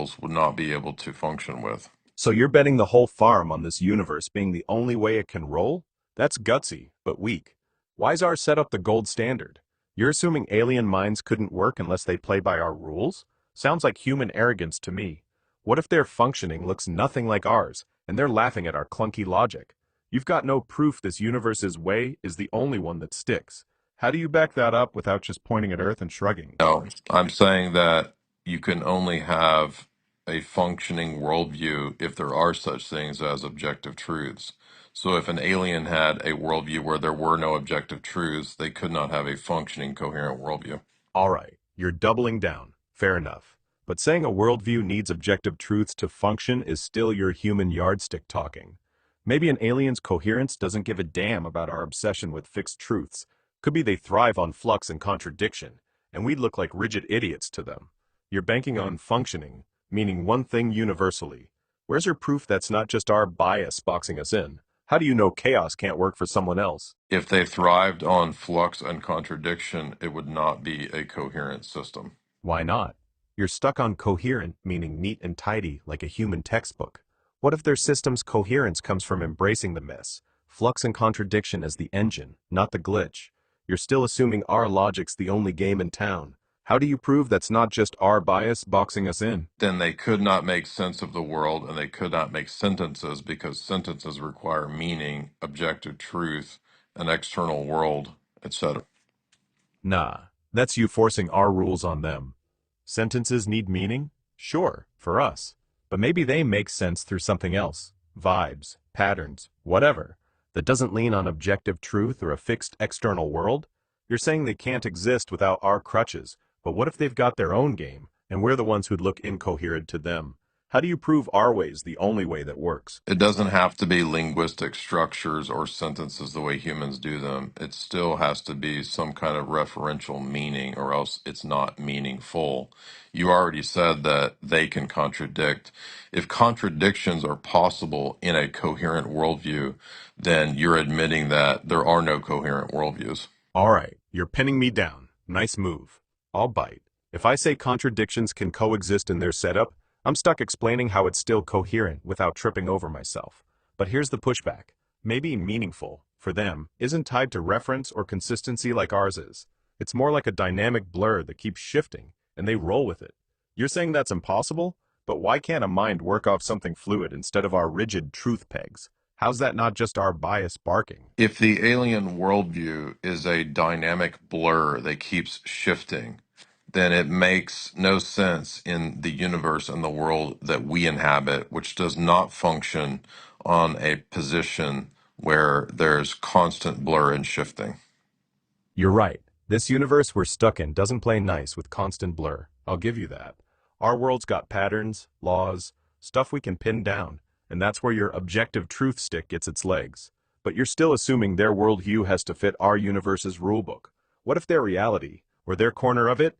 materials would not be able to function with. So you're betting the whole farm on this universe being the only way it can roll? That's gutsy, but weak. Why's our setup the gold standard? You're assuming alien minds couldn't work unless they play by our rules? Sounds like human arrogance to me. What if their functioning looks nothing like ours, and they're laughing at our clunky logic? You've got no proof this universe's way is the only one that sticks. How do you back that up without just pointing at Earth and shrugging? No, I'm saying that you can only have a functioning worldview if there are such things as objective truths. So if an alien had a worldview where there were no objective truths, they could not have a functioning, coherent worldview. All right, you're doubling down. Fair enough. But saying a worldview needs objective truths to function is still your human yardstick talking. Maybe an alien's coherence doesn't give a damn about our obsession with fixed truths. Could be they thrive on flux and contradiction, and we'd look like rigid idiots to them. You're banking on functioning, meaning one thing universally. Where's your proof that's not just our bias boxing us in? How do you know chaos can't work for someone else? If they thrived on flux and contradiction, it would not be a coherent system. Why not? You're stuck on coherent, meaning neat and tidy, like a human textbook. What if their system's coherence comes from embracing the mess? Flux and contradiction as the engine, not the glitch. You're still assuming our logic's the only game in town. How do you prove that's not just our bias boxing us in? Then they could not make sense of the world and they could not make sentences because sentences require meaning, objective truth, an external world, etc. Nah, that's you forcing our rules on them. Sentences need meaning? Sure, for us. But maybe they make sense through something else. Vibes, patterns, whatever. That doesn't lean on objective truth or a fixed external world? You're saying they can't exist without our crutches, but what if they've got their own game, and we're the ones who'd look incoherent to them? How do you prove our way's the only way that works? It doesn't have to be linguistic structures or sentences the way humans do them. It still has to be some kind of referential meaning, or else it's not meaningful. You already said that they can contradict. If contradictions are possible in a coherent worldview, then you're admitting that there are no coherent worldviews. All right, you're pinning me down. Nice move. I'll bite. If I say contradictions can coexist in their setup, I'm stuck explaining how it's still coherent without tripping over myself. But here's the pushback. Maybe meaningful, for them, isn't tied to reference or consistency like ours is. It's more like a dynamic blur that keeps shifting, and they roll with it. You're saying that's impossible? But why can't a mind work off something fluid instead of our rigid truth pegs? How's that not just our bias barking? If the alien worldview is a dynamic blur that keeps shifting, then it makes no sense in the universe and the world that we inhabit, which does not function on a position where there's constant blur and shifting. You're right. This universe we're stuck in doesn't play nice with constant blur. I'll give you that. Our world's got patterns, laws, stuff we can pin down, and that's where your objective truth stick gets its legs. But you're still assuming their worldview has to fit our universe's rulebook. What if their reality, or their corner of it?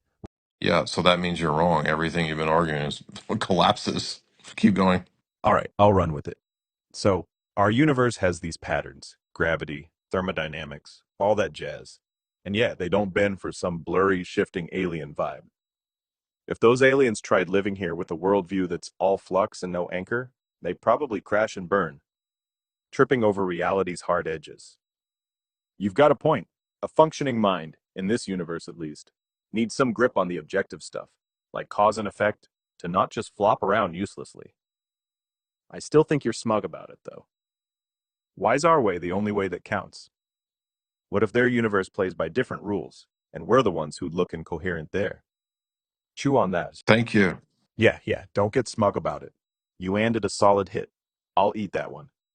Yeah, so that means you're wrong. Everything you've been arguing is collapses. Keep going. All right, I'll run with it. So, our universe has these patterns, gravity, thermodynamics, all that jazz. And yeah, they don't bend for some blurry, shifting alien vibe. If those aliens tried living here with a worldview that's all flux and no anchor, they'd probably crash and burn, tripping over reality's hard edges. You've got a point. A functioning mind, in this universe at least, needs some grip on the objective stuff, like cause and effect, to not just flop around uselessly. I still think you're smug about it, though. Why's our way the only way that counts? What if their universe plays by different rules, and we're the ones who'd look incoherent there? Chew on that. Thank you. Yeah, don't get smug about it. You landed a solid hit. I'll eat that one.